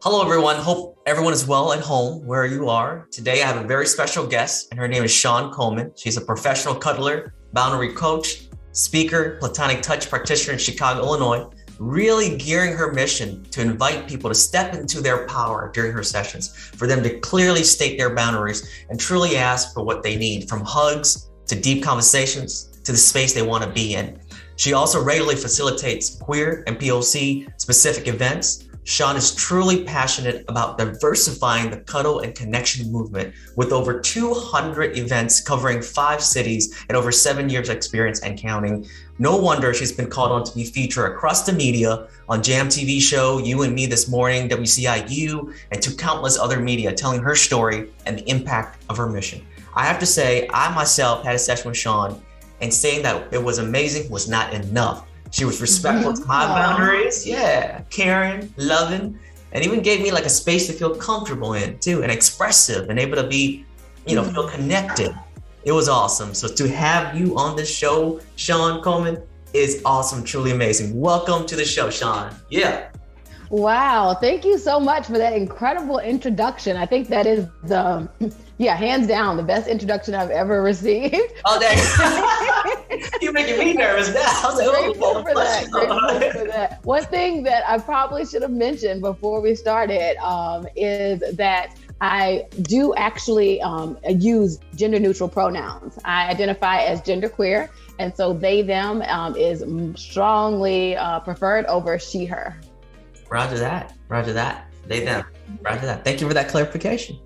Hello, everyone. Hope everyone is well at home where you are. Today, I have a very special guest, and her name is Shawn Coleman. She's a professional cuddler, boundary coach, speaker, platonic touch practitioner in Chicago, Illinois, really gearing her mission to invite people to step into their power during her sessions, for them to clearly state their boundaries and truly ask for what they need, from hugs to deep conversations to the space they want to be in. She also regularly facilitates queer and POC specific events. Shawn is truly passionate about diversifying the cuddle and connection movement with over 200 events covering 5 cities and over 7 years experience and counting. No wonder she's been called on to be featured across the media on Jam TV show, You and Me This Morning, WCIU, and to countless other media, telling her story and the impact of her mission. I have to say, I myself had a session with Shawn, and saying that it was amazing was not enough. She was respectful to my boundaries, caring, loving, and even gave me like a space to feel comfortable in too, and expressive, and able to be, feel connected. It was awesome. So to have you on this show, Shawn Coleman, is awesome, truly amazing. Welcome to the show, Shawn. Yeah. Wow, thank you so much for that incredible introduction. I think that is hands down, the best introduction I've ever received. Oh, dang. You're making me nervous now. I was like, grateful for that. One thing that I probably should have mentioned before we started is that I do actually use gender neutral pronouns. I identify as genderqueer, and so they, them is strongly preferred over she, her. Roger that. They, them. Roger that. Thank you for that clarification.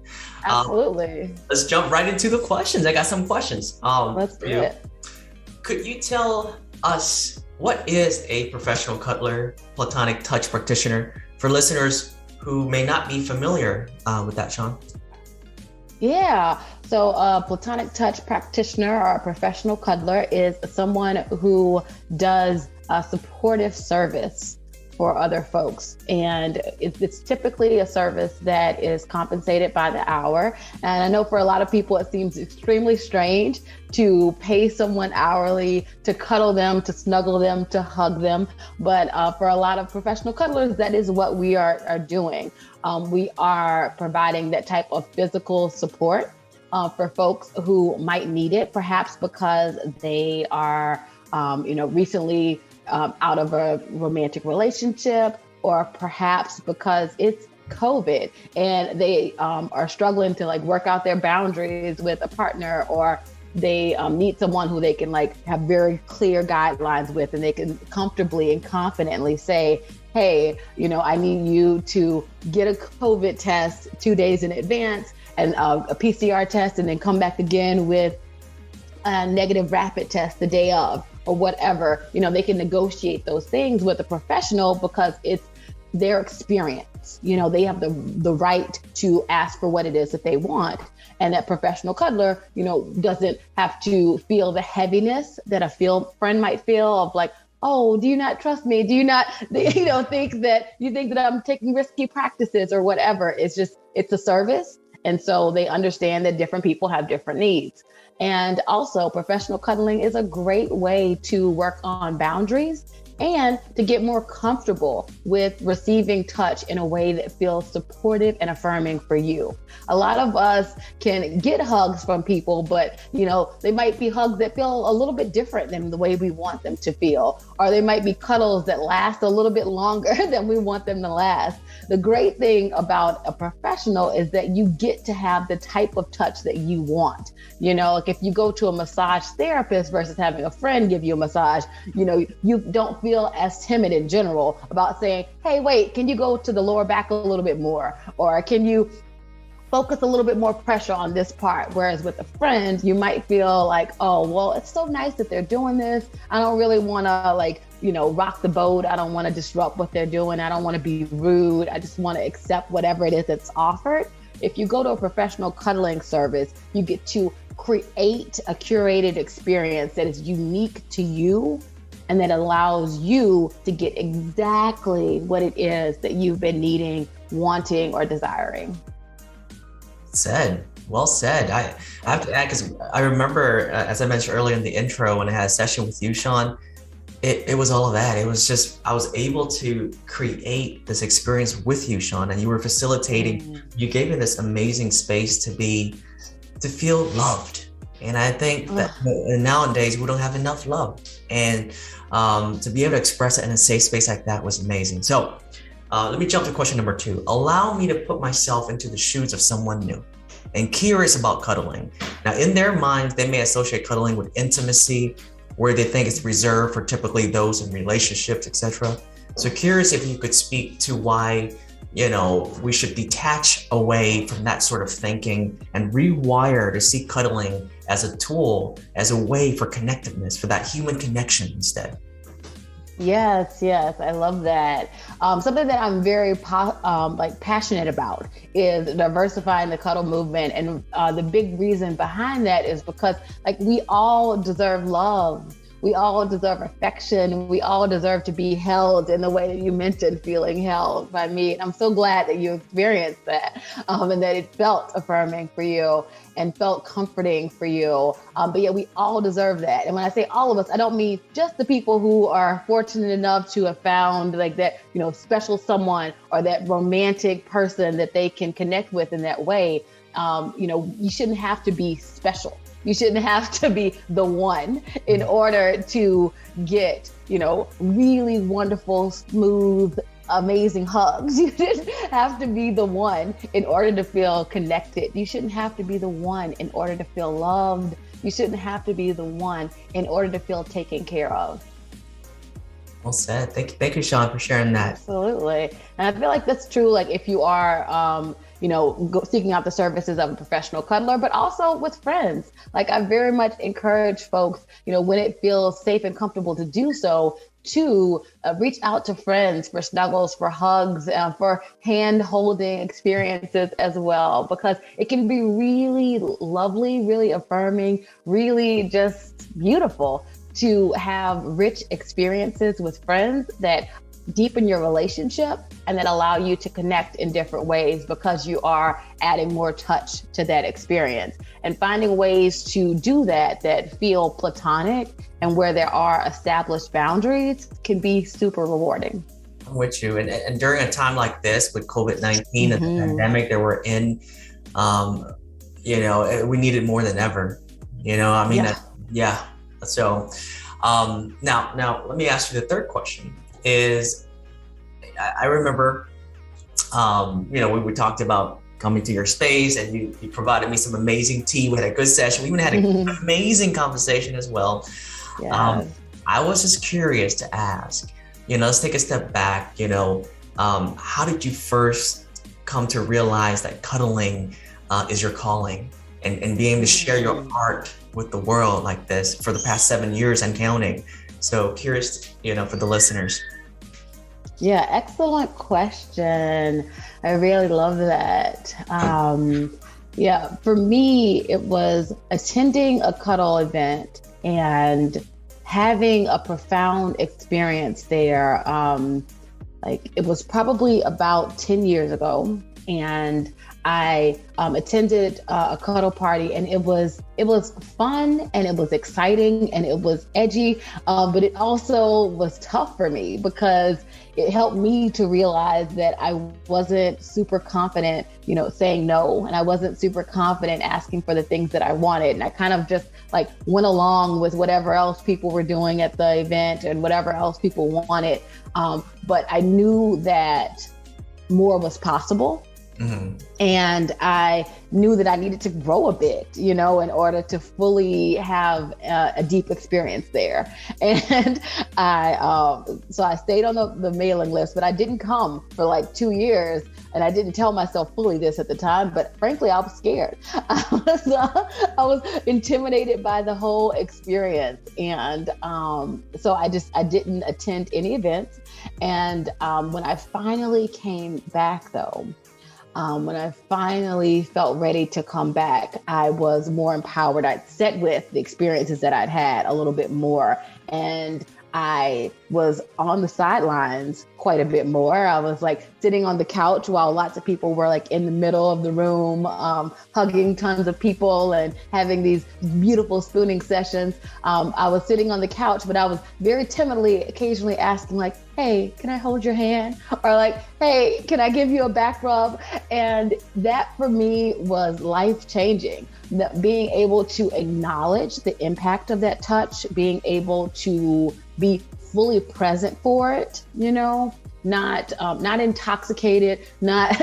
Absolutely. Let's jump right into the questions. I got some questions. Let's do it. Could you tell us what is a professional cuddler, platonic touch practitioner, for listeners who may not be familiar with that, Shawn? Yeah. So a platonic touch practitioner or a professional cuddler is someone who does a supportive service for other folks. And it's typically a service that is compensated by the hour. And I know for a lot of people, it seems extremely strange to pay someone hourly to cuddle them, to snuggle them, to hug them. But for a lot of professional cuddlers, that is what we are doing. We are providing that type of physical support for folks who might need it, perhaps because they are, recently out of a romantic relationship, or perhaps because it's COVID and they are struggling to work out their boundaries with a partner, or they need someone who they can have very clear guidelines with, and they can comfortably and confidently say, hey, I need you to get a COVID test 2 days in advance and a PCR test, and then come back again with a negative rapid test the day of, or whatever. They can negotiate those things with a professional because it's their experience. They have the right to ask for what it is that they want. And that professional cuddler, doesn't have to feel the heaviness that a friend might feel of oh, do you not trust me? Do you not, think that I'm taking risky practices or whatever? It's a service. And so they understand that different people have different needs. And also, professional cuddling is a great way to work on boundaries and to get more comfortable with receiving touch in a way that feels supportive and affirming for you. A lot of us can get hugs from people, but they might be hugs that feel a little bit different than the way we want them to feel, or they might be cuddles that last a little bit longer than we want them to last. The great thing about a professional is that you get to have the type of touch that you want. If you go to a massage therapist versus having a friend give you a massage, you don't feel as timid in general about saying, hey, wait, can you go to the lower back a little bit more? Or can you focus a little bit more pressure on this part? Whereas with a friend, you might feel oh, well, it's so nice that they're doing this. I don't really want to rock the boat. I don't want to disrupt what they're doing. I don't want to be rude. I just want to accept whatever it is that's offered. If you go to a professional cuddling service, you get to create a curated experience that is unique to you and that allows you to get exactly what it is that you've been needing, wanting, or desiring. Well said. I have to add, because I remember, as I mentioned earlier in the intro, when I had a session with you, Shawn, It was all of that. It was just, I was able to create this experience with you, Shawn, and you were facilitating. You gave me this amazing space to feel loved. And I think that nowadays we don't have enough love. And to be able to express it in a safe space like that was amazing. So let me jump to question number 2. Allow me to put myself into the shoes of someone new and curious about cuddling. Now, in their minds, they may associate cuddling with intimacy, where they think it's reserved for typically those in relationships, etc. So curious if you could speak to why, we should detach away from that sort of thinking and rewire to see cuddling as a tool, as a way for connectiveness, for that human connection instead. Yes, I love that. Something that I'm very passionate about is diversifying the cuddle movement, and the big reason behind that is because we all deserve love. We all deserve affection. We all deserve to be held in the way that you mentioned, feeling held by me. And I'm so glad that you experienced that, and that it felt affirming for you and felt comforting for you. But yeah, we all deserve that. And when I say all of us, I don't mean just the people who are fortunate enough to have found that, special someone or that romantic person that they can connect with in that way. You shouldn't have to be special. You shouldn't have to be the one in order to get, really wonderful, smooth, amazing hugs. You shouldn't have to be the one in order to feel connected. You shouldn't have to be the one in order to feel loved. You shouldn't have to be the one in order to feel taken care of. Well said. Thank you, Shawn, for sharing that. Absolutely. And I feel like that's true, if you are, seeking out the services of a professional cuddler, but also with friends. I very much encourage folks, when it feels safe and comfortable to do so, to reach out to friends for snuggles, for hugs, for hand-holding experiences as well, because it can be really lovely, really affirming, really just beautiful to have rich experiences with friends that deepen your relationship and that allow you to connect in different ways because you are adding more touch to that experience. And finding ways to do that feel platonic and where there are established boundaries can be super rewarding. I'm with you. And during a time like this with COVID-19 and the pandemic that we're in, we need it more than ever. So now let me ask you the third question. Is I remember, we talked about coming to your space and you provided me some amazing tea. We had a good session. We even had an amazing conversation as well. Yes. I was just curious to ask, let's take a step back, how did you first come to realize that cuddling is your calling and being able to share your art with the world like this for the past 7 years and counting? So curious, for the listeners. Yeah, excellent question. I really love that. For me, it was attending a cuddle event and having a profound experience there. It was probably about 10 years ago, and I attended a cuddle party, and it was fun and it was exciting and it was edgy, but it also was tough for me because it helped me to realize that I wasn't super confident, saying no, and I wasn't super confident asking for the things that I wanted. And I kind of just went along with whatever else people were doing at the event and whatever else people wanted. But I knew that more was possible. Mm-hmm. And I knew that I needed to grow a bit, in order to fully have a deep experience there. And so I stayed on the mailing list, but I didn't come for 2 years. And I didn't tell myself fully this at the time, but frankly, I was scared. I was intimidated by the whole experience. And so I didn't attend any events. And when I finally came back though, when I finally felt ready to come back, I was more empowered. I'd sat with the experiences that I'd had a little bit more. And I was on the sidelines quite a bit more. I was like sitting on the couch while lots of people were like in the middle of the room, hugging tons of people and having these beautiful spooning sessions. I was sitting on the couch, but I was very timidly occasionally asking like, hey, can I hold your hand? Or like, hey, can I give you a back rub? And that for me was life-changing. Being able to acknowledge the impact of that touch, being able to be fully present for it, not intoxicated, not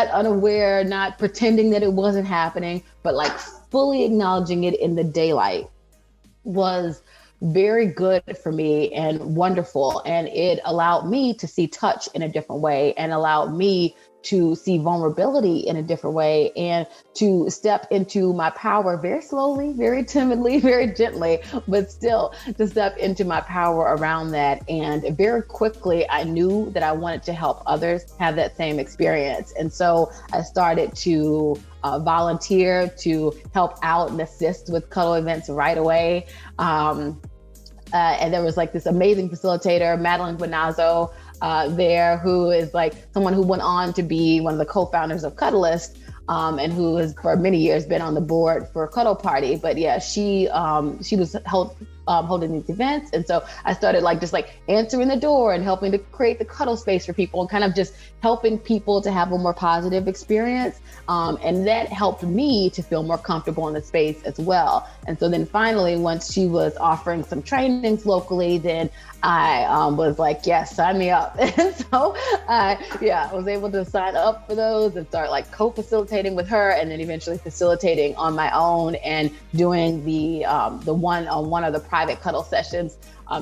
unaware, not pretending that it wasn't happening, but like fully acknowledging it in the daylight was very good for me and wonderful. And it allowed me to see touch in a different way and allowed me to see vulnerability in a different way and to step into my power very slowly, very timidly, very gently, but still to step into my power around that. And very quickly, I knew that I wanted to help others have that same experience. And so I started to volunteer to help out and assist with cuddle events right away. And there was like this amazing facilitator, Madeline Guinazzo, there, who is like someone who went on to be one of the co-founders of Cuddlist, and who has for many years been on the board for Cuddle Party. But yeah, she was holding these events. And so I started just answering the door and helping to create the cuddle space for people and kind of just helping people to have a more positive experience. And that helped me to feel more comfortable in the space as well. And so then finally, once she was offering some trainings locally, then I was like, yes, sign me up. And so I was able to sign up for those and start co-facilitating with her, and then eventually facilitating on my own and doing the one-on-one or the private cuddle sessions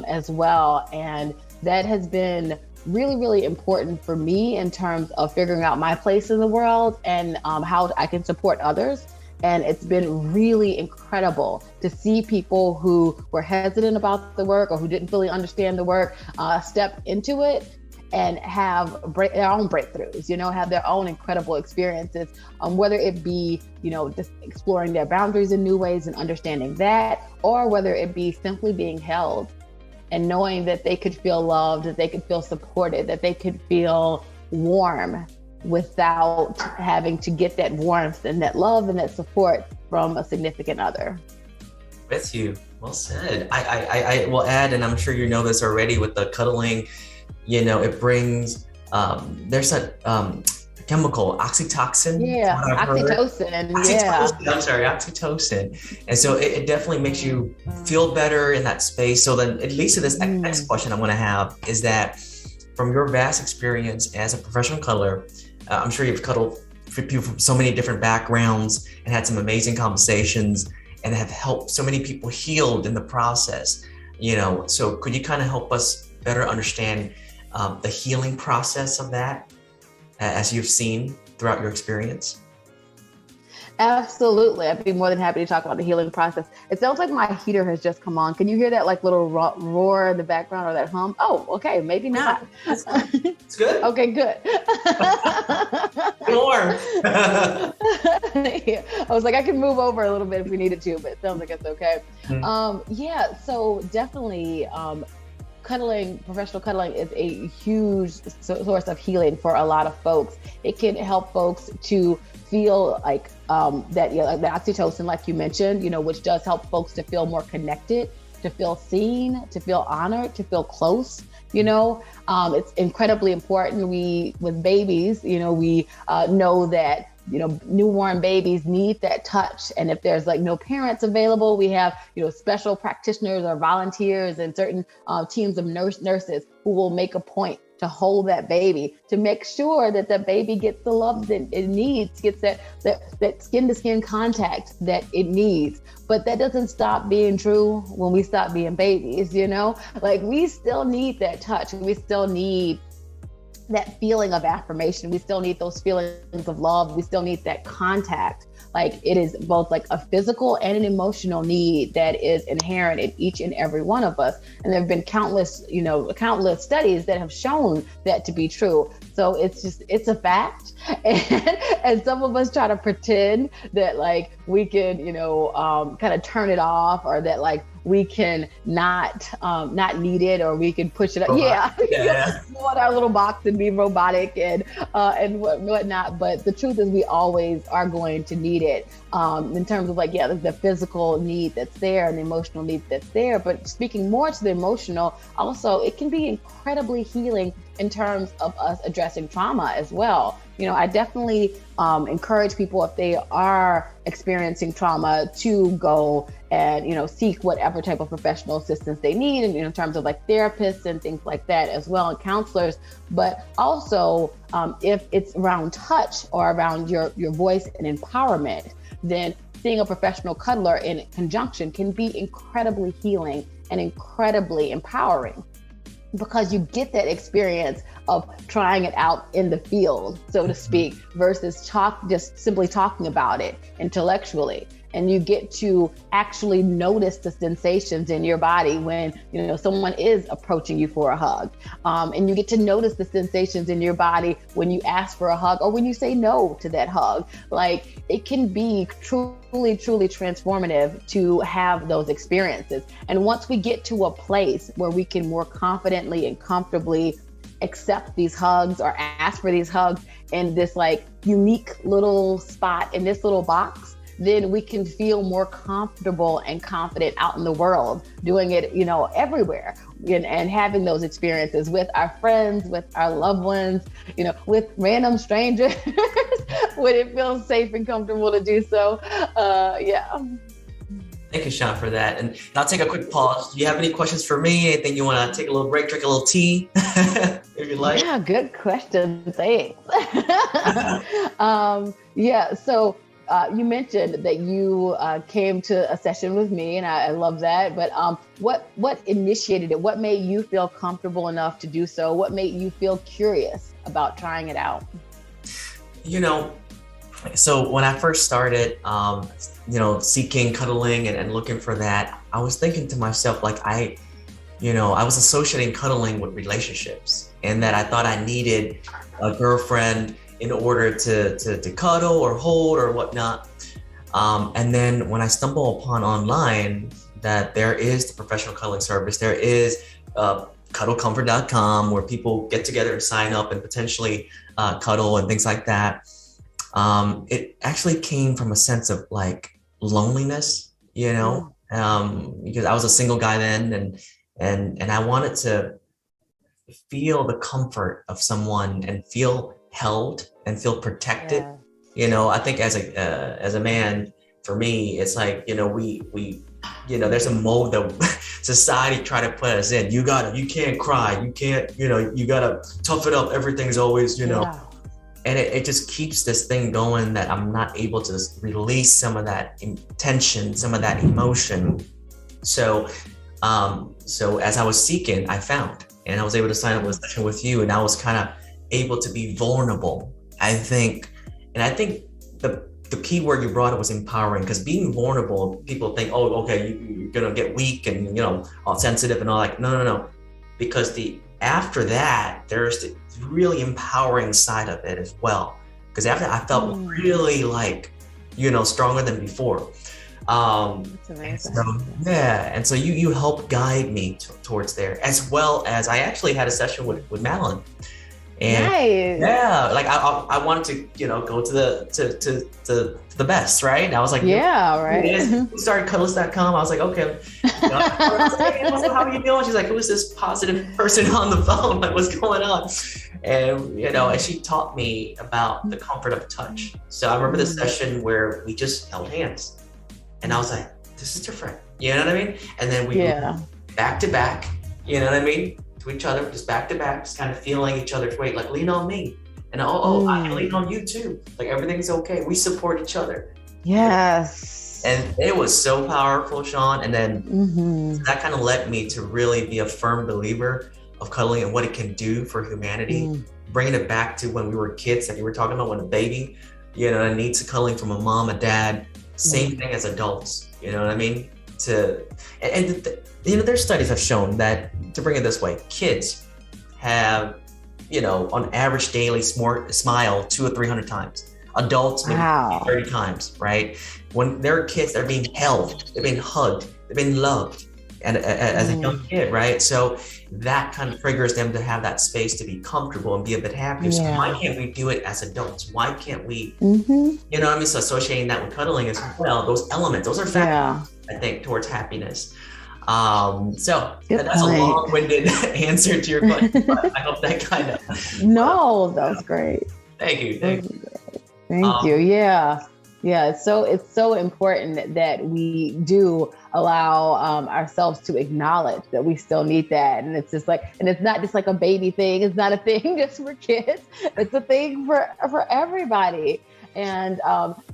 as well. And that has been really, really important for me in terms of figuring out my place in the world and how I can support others. And it's been really incredible to see people who were hesitant about the work or who didn't fully understand the work step into it and have their own breakthroughs, have their own incredible experiences, whether it be, just exploring their boundaries in new ways and understanding that, or whether it be simply being held and knowing that they could feel loved, that they could feel supported, that they could feel warm without having to get that warmth and that love and that support from a significant other. With you. Well said. I will add, and I'm sure you know this already with the cuddling, it brings, there's a chemical, oxytocin. Yeah, oxytocin. I'm sorry, oxytocin. And so it definitely makes you feel better in that space. So then it leads to this next question I want to have is that from your vast experience as a professional cuddler, I'm sure you've cuddled people from so many different backgrounds and had some amazing conversations and have helped so many people healed in the process. So could you kind of help us better understand the healing process of that as you've seen throughout your experience? Absolutely. I'd be more than happy to talk about the healing process. It sounds like my heater has just come on. Can you hear that little roar in the background or that hum? Oh, okay. Maybe not. It's good. Okay, good. Warm. Yeah. I was like, I can move over a little bit if we needed to, but it sounds like it's okay. So definitely professional cuddling is a huge source of healing for a lot of folks. It can help folks to feel like the oxytocin, like you mentioned, which does help folks to feel more connected, to feel seen, to feel honored, to feel close. It's incredibly important. With babies, we know that newborn babies need that touch. And if there's no parents available, we have, special practitioners or volunteers and certain teams of nurses who will make a point to hold that baby, to make sure that the baby gets the love that it needs, gets that skin to skin contact that it needs. But that doesn't stop being true when we stop being babies, we still need that touch. We still need that feeling of affirmation. We still need those feelings of love. We still need that contact. It is both a physical and an emotional need that is inherent in each and every one of us. And there have been countless studies that have shown that to be true. So it's a fact. And some of us try to pretend that we can, kind of turn it off, or that we can not need it, or we can push it up. Robotic. Yeah. Want our little box and be robotic and whatnot. But the truth is, we always are going to need it, in terms of like, the physical need that's there and the emotional need that's there. But speaking more to the emotional, also, it can be incredibly healing in terms of us addressing trauma as well. I definitely encourage people, if they are experiencing trauma, to go and, seek whatever type of professional assistance they need, and in terms of like therapists and things like that as well, and counselors. But also, if it's around touch or around your voice and empowerment, then seeing a professional cuddler in conjunction can be incredibly healing and incredibly empowering, because you get that experience of trying it out in the field, so to speak, versus just simply talking about it intellectually. And you get to actually notice the sensations in your body when, someone is approaching you for a hug. And you get to notice the sensations in your body when you ask for a hug or when you say no to that hug. Like, it can be truly, truly transformative to have those experiences. And once we get to a place where we can more confidently and comfortably accept these hugs or ask for these hugs in this like unique little spot in this little box, then we can feel more comfortable and confident out in the world, doing it, everywhere, and having those experiences with our friends, with our loved ones, with random strangers, when it feels safe and comfortable to do so. Thank you, Shawn, for that. And I'll take a quick pause. Do you have any questions for me? Anything you want to take a little break, drink a little tea, if you like? Yeah, good question. Thanks. So you mentioned that you came to a session with me, and I love that. But what initiated it? What made you feel comfortable enough to do so? What made you feel curious about trying it out? So when I first started, seeking cuddling and looking for that, I was thinking to myself, like, I was associating cuddling with relationships, and that I thought I needed a girlfriend in order to cuddle or hold or whatnot. And then when I stumble upon online that there is the professional cuddling service, there is cuddlecomfort.com, where people get together and sign up and potentially cuddle and things like that. It actually came from a sense of like loneliness, because I was a single guy then, and I wanted to feel the comfort of someone and feel held and feel protected. I think as a man, for me, it's like, we there's a mold that society try to put us in. You can't cry, you can't, you gotta tough it up, everything's always, and it just keeps this thing going, that I'm not able to release some of that tension, some of that emotion. So as I was seeking, I found, and I was able to sign up with a session with you, and I was kind of able to be vulnerable, I think. And I think the key word you brought up was empowering, because being vulnerable, people think, oh, okay, you're gonna get weak and all sensitive and all that. No, because after that, there's the really empowering side of it as well. Because after I felt really like, stronger than before. That's amazing. And so you helped guide me towards there, as well as I actually had a session with Madeline. And nice. Yeah, like I wanted to, go to the best, right? And I was like, right. We started cuddles.com. I was like, okay. How are you doing? She's like, who is this positive person on the phone? Like, what's going on? And and she taught me about the comfort of touch. So I remember the session where we just held hands, and I was like, this is different. You know what I mean? And then we moved back to back. You know what I mean? To each other, just back to back, just kind of feeling each other's weight, like lean on me. And I can lean on you too. Like, everything's okay. We support each other. Yes. And it was so powerful, Shawn. And then that kind of led me to really be a firm believer of cuddling and what it can do for humanity. Bringing it back to when we were kids, like you were talking about, when a baby, needs cuddling from a mom, a dad. Same thing as adults. You know what I mean? There's studies have shown that, to bring it this way, kids have, on average daily smile 200 or 300 times. Adults maybe 30 times, right? When they're kids, they're being held, they're being hugged, they're being loved. and as a young kid, right? So that kind of triggers them to have that space to be comfortable and be a bit happier. So why can't we do it as adults? Why can't we, you know what I mean? So associating that with cuddling as well, those elements, those are factors, I think, towards happiness. So that's a long-winded answer to your question, but I hope that kind of. No, that was great. Thank you. Thank you. Yeah. It's so important that we do allow ourselves to acknowledge that we still need that. And it's just like, and it's not just like a baby thing. It's not a thing just for kids. It's a thing for everybody. And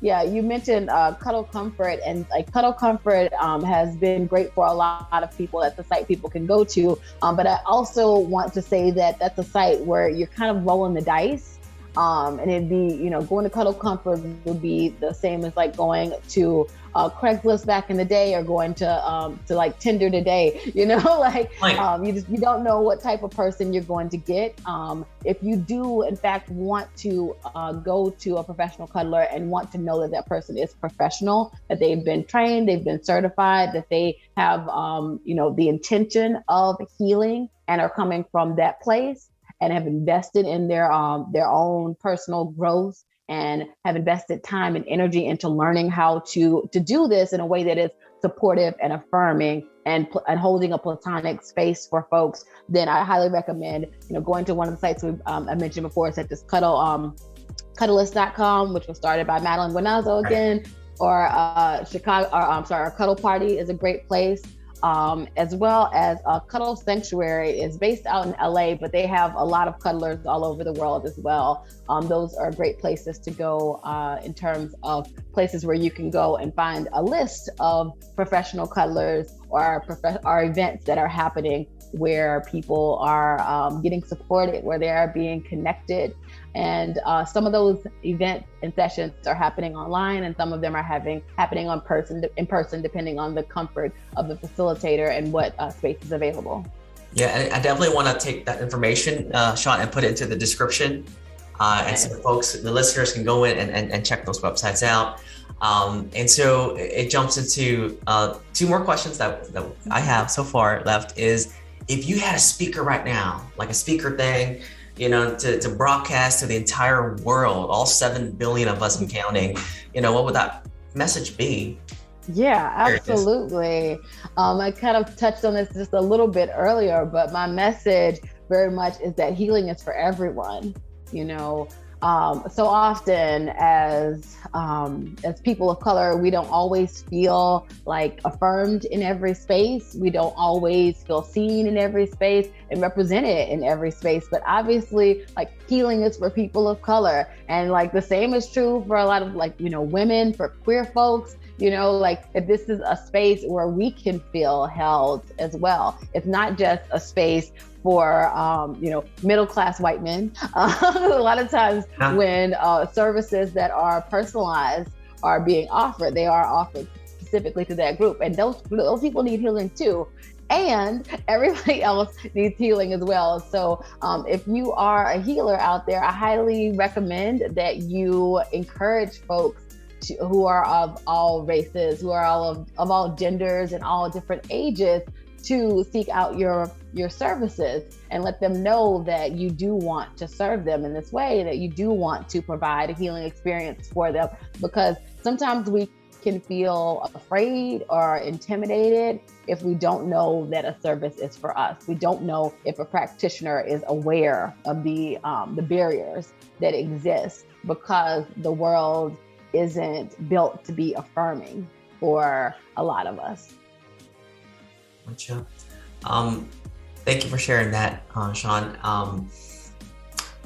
you mentioned Cuddle Comfort, and like Cuddle Comfort has been great for a lot of people. That's a site people can go to. But I also want to say that that's a site where you're kind of rolling the dice. And it'd be, going to Cuddle Comfort would be the same as like going to Craigslist back in the day, or going to like Tinder today, you don't know what type of person you're going to get. If you do in fact want to go to a professional cuddler and want to know that that person is professional, that they've been trained, they've been certified, that they have, the intention of healing and are coming from that place, and have invested in their own personal growth, and have invested time and energy into learning how to do this in a way that is supportive and affirming, and holding a platonic space for folks, then I highly recommend, going to one of the sites I mentioned before, such as cuddlist.com, which was started by Madeline Guinazzo again, or Cuddle Party is a great place. As well as Cuddle Sanctuary is based out in LA, but they have a lot of cuddlers all over the world as well. Those are great places to go in terms of places where you can go and find a list of professional cuddlers or events that are happening where people are getting supported, where they are being connected. And some of those events and sessions are happening online, and some of them are happening in person, depending on the comfort of the facilitator and what space is available. Yeah, and I definitely want to take that information, Shawn, and put it into the description. And so the listeners can go in and check those websites out. And so it jumps into two more questions that I have so far left is, if you had a speaker right now, like a speaker thing, to broadcast to the entire world, all 7 billion of us and counting, what would that message be? Yeah, absolutely. I kind of touched on this just a little bit earlier, but my message very much is that healing is for everyone. So often as people of color, we don't always feel like affirmed in every space. We don't always feel seen in every space and represented in every space. But obviously, like, healing is for people of color. And like the same is true for a lot of women, for queer folks. If this is a space where we can feel held as well. It's not just a space for middle-class white men. A lot of times when services that are personalized are being offered, they are offered specifically to that group, and those people need healing too, and everybody else needs healing as well. So if you are a healer out there, I highly recommend that you encourage folks who are of all races, who are of all genders and all different ages, to seek out your services, and let them know that you do want to serve them in this way, that you do want to provide a healing experience for them. Because sometimes we can feel afraid or intimidated if we don't know that a service is for us. We don't know if a practitioner is aware of the barriers that exist, because the world isn't built to be affirming for a lot of us. Gotcha. Thank you for sharing that, Shawn.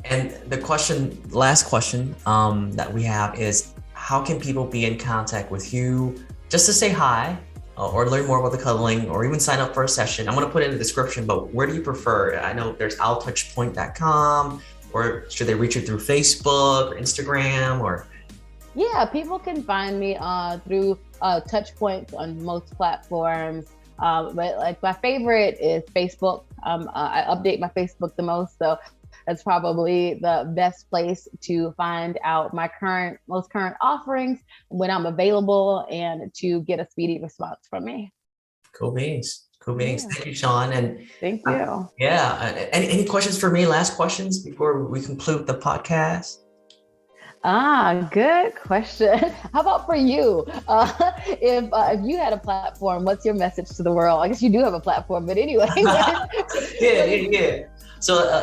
And the last question that we have is, how can people be in contact with you just to say hi, or learn more about the cuddling, or even sign up for a session? I'm going to put it in the description, but where do you prefer? I know there's owltouchpoint.com, or should they reach you through Facebook or Instagram, or? Yeah, people can find me through Touchpoints on most platforms. But like my favorite is Facebook. I update my Facebook the most, so that's probably the best place to find out my most current offerings, when I'm available, and to get a speedy response from me. Cool beans. Cool meetings. Yeah. Thank you, Shawn. And Thank you. any questions for me? Last questions before we conclude the podcast? Good question. How about for you? If you had a platform, what's your message to the world? I guess you do have a platform, but anyway. Yeah. So,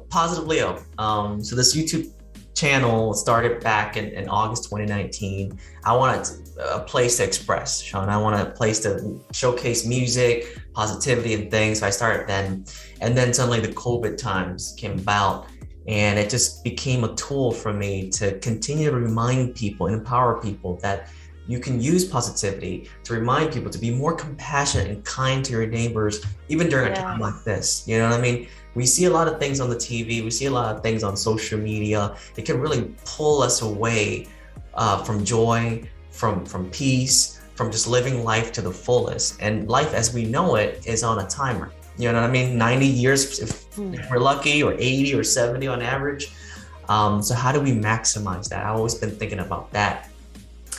PositiveLeo. So this YouTube channel started back in August 2019. I wanted a place to express, Shawn. I wanted a place to showcase music, positivity, and things. So I started then. And then suddenly the COVID times came about. And it just became a tool for me to continue to remind people and empower people that you can use positivity to remind people to be more compassionate and kind to your neighbors, even during a time like this. You know what I mean? We see a lot of things on the TV. We see a lot of things on social media. It can really pull us away from joy, from peace, from just living life to the fullest. And life as we know it is on a timer. You know what I mean? 90 years if we're lucky, or 80 or 70 on average. So how do we maximize that? I've always been thinking about that.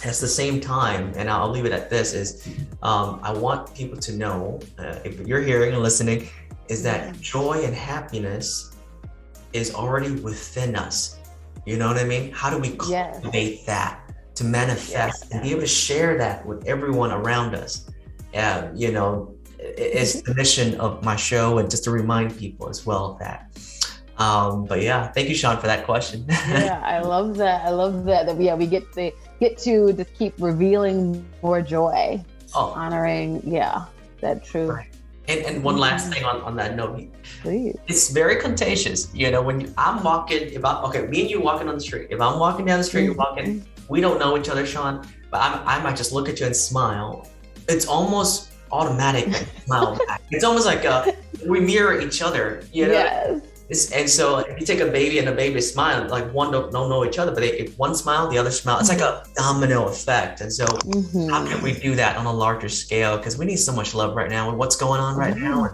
At the same time, and I'll leave it at this, is I want people to know, if you're hearing and listening, is that joy and happiness is already within us. You know what I mean? How do we cultivate that to manifest and be able to share that with everyone around us? You know, it's the mission of my show, and just to remind people as well of that. But yeah, thank you, Shawn, for that question. Yeah, I love that. That we get to just keep revealing more joy, honoring, that truth. Right. And one last thing on that note, please. It's very contagious. You know, when I'm walking, me and you walking on the street. If I'm walking down the street, you're walking, we don't know each other, Shawn, but I might just look at you and smile. It's almost automatic smile back. It's almost like we mirror each other, you know? Yes. And so if you take a baby and a baby smile, like one don't know each other, but if one smile, the other smile, it's like a domino effect. And so how can we do that on a larger scale? Because we need so much love right now with what's going on right now.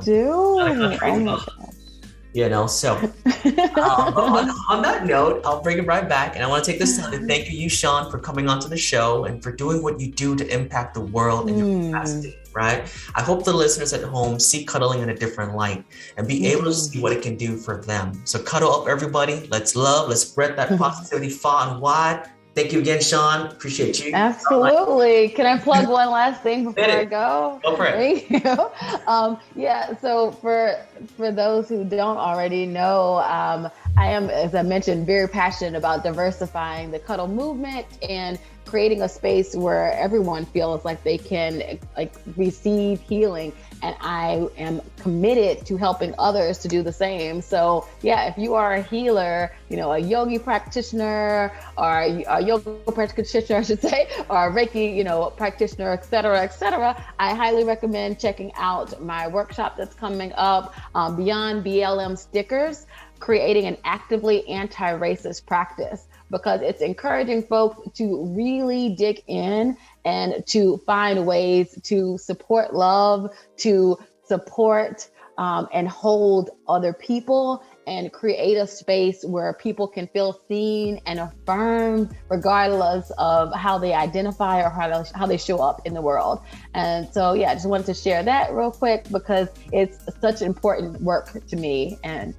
You know, so on that note, I'll bring it right back. And I want to take this time to thank you, Shawn, for coming onto the show and for doing what you do to impact the world in your capacity, right? I hope the listeners at home see cuddling in a different light and be able to see what it can do for them. So cuddle up, everybody. Let's love. Let's spread that positivity far and wide. Thank you again, Shawn. Appreciate you. Absolutely. Can I plug one last thing before I go? Go for it. Thank you. So for those who don't already know, I am, as I mentioned, very passionate about diversifying the cuddle movement and creating a space where everyone feels like they can receive healing. And I am committed to helping others to do the same. So if you are a healer, a yogi practitioner, or a yoga practitioner, I should say, or a Reiki, practitioner, et cetera, I highly recommend checking out my workshop that's coming up, Beyond BLM Stickers, creating an actively anti-racist practice, because it's encouraging folks to really dig in and to find ways to support love, to support and hold other people, and create a space where people can feel seen and affirmed regardless of how they identify or how they show up in the world. And so, I just wanted to share that real quick because it's such important work to me and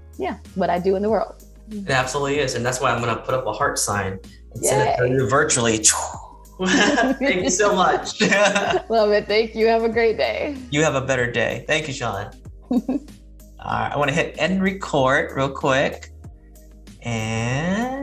what I do in the world. It absolutely is. And that's why I'm going to put up a heart sign and send it to you virtually. Thank you so much. Love it. Thank you. Have a great day. You have a better day. Thank you, Shawn. All right. I want to hit end record real quick. And